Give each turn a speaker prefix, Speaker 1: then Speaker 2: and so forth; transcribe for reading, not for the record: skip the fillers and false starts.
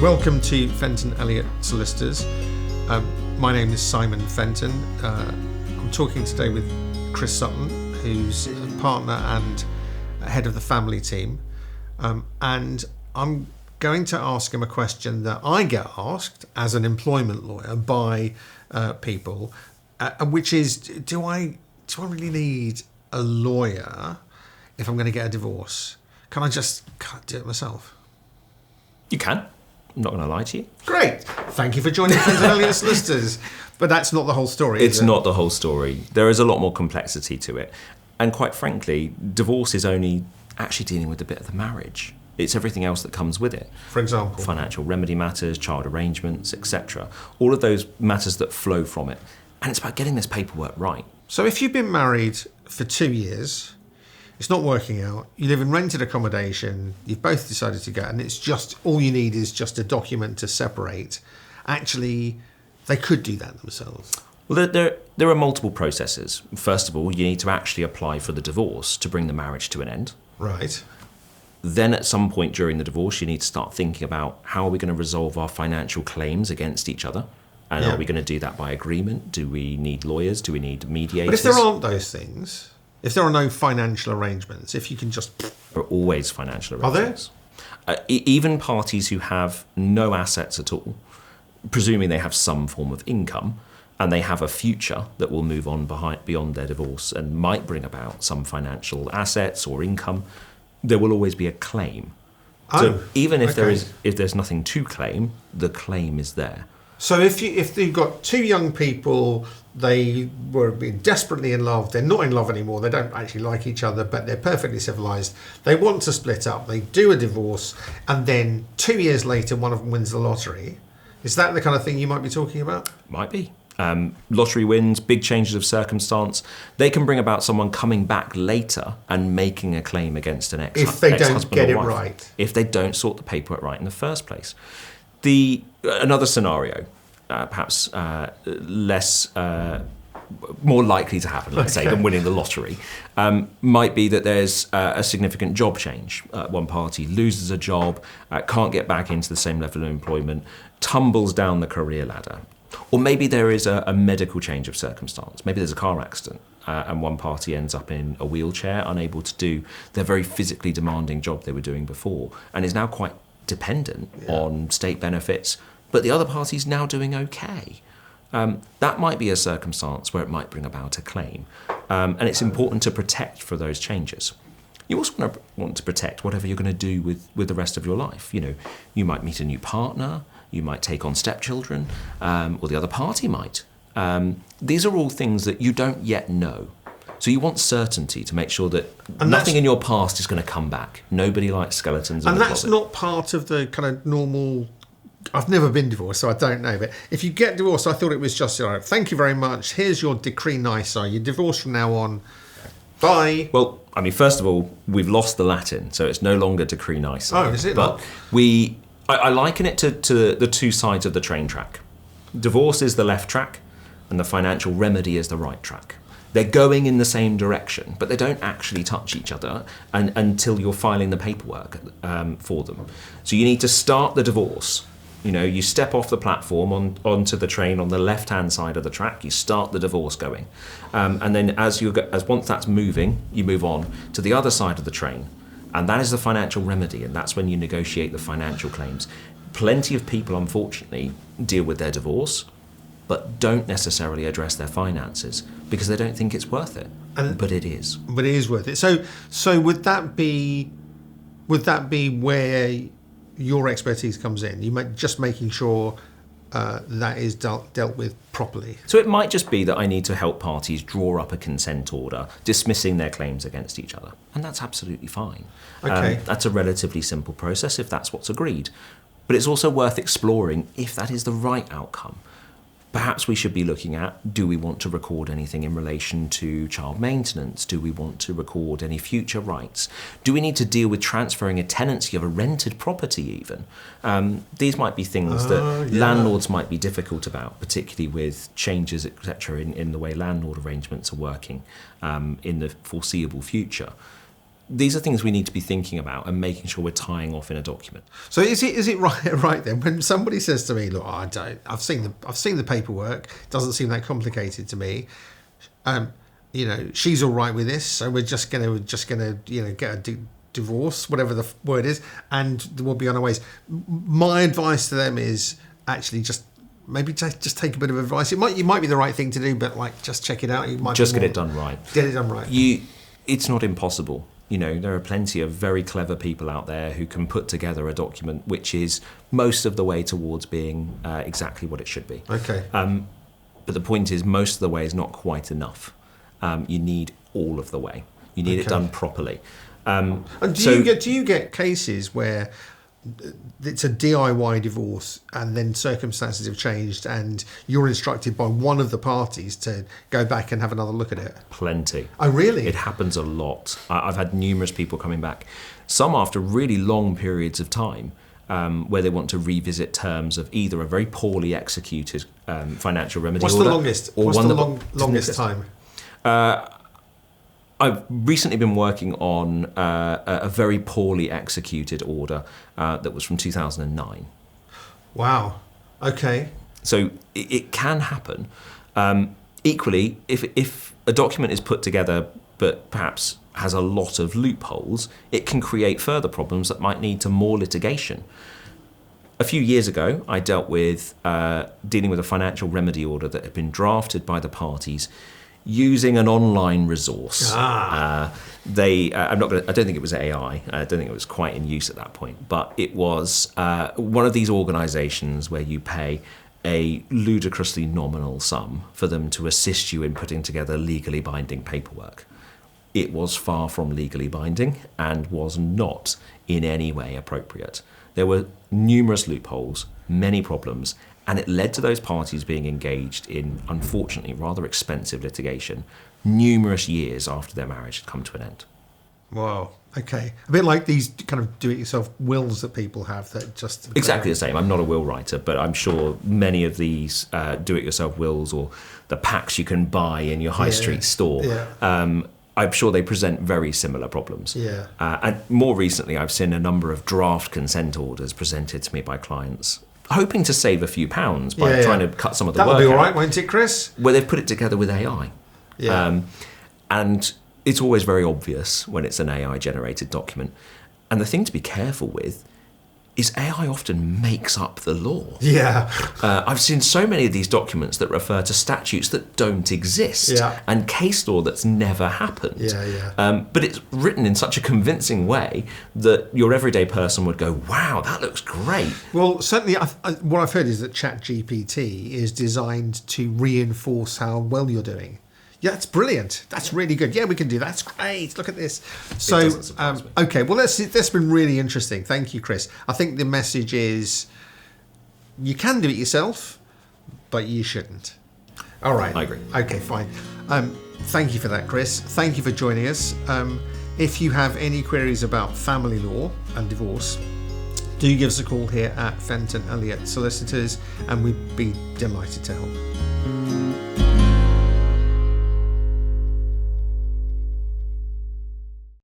Speaker 1: Welcome to Fenton Elliott Solicitors. My name is Simon Fenton. I'm talking today with Chris Sutton, who's a partner and head of the family team. And I'm going to ask him a question that I get asked as an employment lawyer by people, which is, do I really need a lawyer if I'm going to get a divorce? Can't I do it myself?
Speaker 2: You can. I'm not going to lie to you.
Speaker 1: Great. Thank you for joining Fenton Elliott Solicitors. But that's not the whole story,
Speaker 2: It's not the whole story. There is a lot more complexity to it. And quite frankly, divorce is only actually dealing with a bit of the marriage. It's everything else that comes with it.
Speaker 1: For example?
Speaker 2: Financial remedy matters, child arrangements, etc. All of those matters that flow from it. And it's about getting this paperwork right.
Speaker 1: So if you've been married for 2 years, it's not working out, you live in rented accommodation, you've both decided to go, and it's just, all you need is just a document to separate. Actually, they could do that themselves.
Speaker 2: Well, there are multiple processes. First of all, you need to actually apply for the divorce to bring the marriage to an end.
Speaker 1: Right.
Speaker 2: Then at some point during the divorce, you need to start thinking about how are we going to resolve our financial claims against each other? And are we going to do that by agreement? Do we need lawyers? Do we need mediators?
Speaker 1: But if there aren't those things, if there are no financial arrangements, if you can just...
Speaker 2: There are always financial arrangements.
Speaker 1: Are there?
Speaker 2: Even parties who have no assets at all, presuming they have some form of income, and they have a future that will move on beyond their divorce and might bring about some financial assets or income, there will always be a claim. So even if there's nothing to claim, the claim is there.
Speaker 1: So if you've got two young people, they were desperately in love, they're not in love anymore, they don't actually like each other, but they're perfectly civilised, they want to split up, they do a divorce, and then 2 years later one of them wins the lottery. Is that the kind of thing you might be talking about?
Speaker 2: Might be. Lottery wins, big changes of circumstance, they can bring about someone coming back later and making a claim against an
Speaker 1: if they don't get it right.
Speaker 2: If they don't sort the paperwork right in the first place. Another scenario, perhaps more likely to happen, let's say, than winning the lottery, might be that there's a significant job change. One party loses a job, can't get back into the same level of employment, tumbles down the career ladder. Or maybe there is a medical change of circumstance. Maybe there's a car accident and one party ends up in a wheelchair, unable to do their very physically demanding job they were doing before, and is now quite dependent on state benefits, but the other party's now doing okay. That might be a circumstance where it might bring about a claim. And it's important to protect for those changes. You also want to protect whatever you're going to do with the rest of your life. You know, you might meet a new partner, you might take on stepchildren, or the other party might. These are all things that you don't yet know. So you want certainty to make sure that nothing in your past is going to come back. Nobody likes skeletons in the closet.
Speaker 1: And that's not part of the kind of normal... I've never been divorced, so I don't know. But if you get divorced, I thought it was just, thank you very much, here's your decree nisi, you're divorced from now on, bye.
Speaker 2: Well, I mean, first of all, we've lost the Latin, so it's no longer decree nisi.
Speaker 1: Oh, is it not?
Speaker 2: But I liken it to the two sides of the train track. Divorce is the left track, and the financial remedy is the right track. They're going in the same direction, but they don't actually touch each other until you're filing the paperwork for them. So you need to start the divorce. You know, you step off the platform onto the train on the left-hand side of the track. You start the divorce going, and then as once that's moving, you move on to the other side of the train, and that is the financial remedy, and that's when you negotiate the financial claims. Plenty of people, unfortunately, deal with their divorce, but don't necessarily address their finances because they don't think it's worth it. But it is.
Speaker 1: But it is worth it. So would that be where your expertise comes in? Just making sure that is dealt with properly.
Speaker 2: So it might just be that I need to help parties draw up a consent order dismissing their claims against each other, and that's absolutely fine.
Speaker 1: Okay.
Speaker 2: That's a relatively simple process if that's what's agreed. But it's also worth exploring if that is the right outcome. Perhaps we should be looking at, do we want to record anything in relation to child maintenance? Do we want to record any future rights? Do we need to deal with transferring a tenancy of a rented property even? These might be things that landlords might be difficult about, particularly with changes, etc., in the way landlord arrangements are working in the foreseeable future. these are things we need to be thinking about and making sure we're tying off in a document.
Speaker 1: So is it right then when somebody says to me, look, I've seen the paperwork, it doesn't seem that complicated to me. She's all right with this, so we're just gonna get a divorce, whatever the word is, and we'll be on our ways. My advice to them is actually just just take a bit of advice. It might be the right thing to do, but just check it out.
Speaker 2: Just get it done right.
Speaker 1: Get it done right.
Speaker 2: It's not impossible. There are plenty of very clever people out there who can put together a document which is most of the way towards being exactly what it should be.
Speaker 1: Okay.
Speaker 2: But the point is, most of the way is not quite enough. You need all of the way. You need it done properly.
Speaker 1: And do you get cases where it's a DIY divorce and then circumstances have changed and you're instructed by one of the parties to go back and have another look at it?
Speaker 2: Plenty.
Speaker 1: Oh, really?
Speaker 2: It happens a lot. I've had numerous people coming back, some after really long periods of time, where they want to revisit terms of either a very poorly executed financial remedy
Speaker 1: order. What's the longest time?
Speaker 2: I've recently been working on a very poorly executed order that was from 2009.
Speaker 1: Wow. Okay.
Speaker 2: So it can happen. Equally, if a document is put together but perhaps has a lot of loopholes, it can create further problems that might lead to more litigation. A few years ago, I dealt with dealing with a financial remedy order that had been drafted by the parties using an online resource. I don't think it was AI. I don't think it was quite in use at that point. But it was one of these organisations where you pay a ludicrously nominal sum for them to assist you in putting together legally binding paperwork. It was far from legally binding and was not in any way appropriate. There were numerous loopholes, many problems, and it led to those parties being engaged in, unfortunately, rather expensive litigation numerous years after their marriage had come to an end.
Speaker 1: Wow. Okay. A bit like these kind of do-it-yourself wills that people have that just...
Speaker 2: Exactly the same. I'm not a will writer, but I'm sure many of these do-it-yourself wills or the packs you can buy in your high street store, I'm sure they present very similar problems.
Speaker 1: Yeah.
Speaker 2: And more recently, I've seen a number of draft consent orders presented to me by clients, hoping to save a few pounds by trying to cut some of the work out.
Speaker 1: That'll be all right, won't it, Chris?
Speaker 2: Where they've put it together with AI.
Speaker 1: Yeah.
Speaker 2: And it's always very obvious when it's an AI-generated document. And the thing to be careful with is AI often makes up the law.
Speaker 1: Yeah.
Speaker 2: I've seen so many of these documents that refer to statutes that don't exist and case law that's never happened. But it's written in such a convincing way that your everyday person would go, wow, that looks great.
Speaker 1: Well, certainly what I've heard is that ChatGPT is designed to reinforce how well you're doing. Yeah, that's brilliant. That's really good. Yeah, we can do that. That's great. Look at this. So, okay, well, that's been really interesting. Thank you, Chris. I think the message is you can do it yourself, but you shouldn't. All right.
Speaker 2: I agree.
Speaker 1: Okay, fine. Thank you for that, Chris. Thank you for joining us. If you have any queries about family law and divorce, do give us a call here at Fenton Elliott Solicitors, and we'd be delighted to help.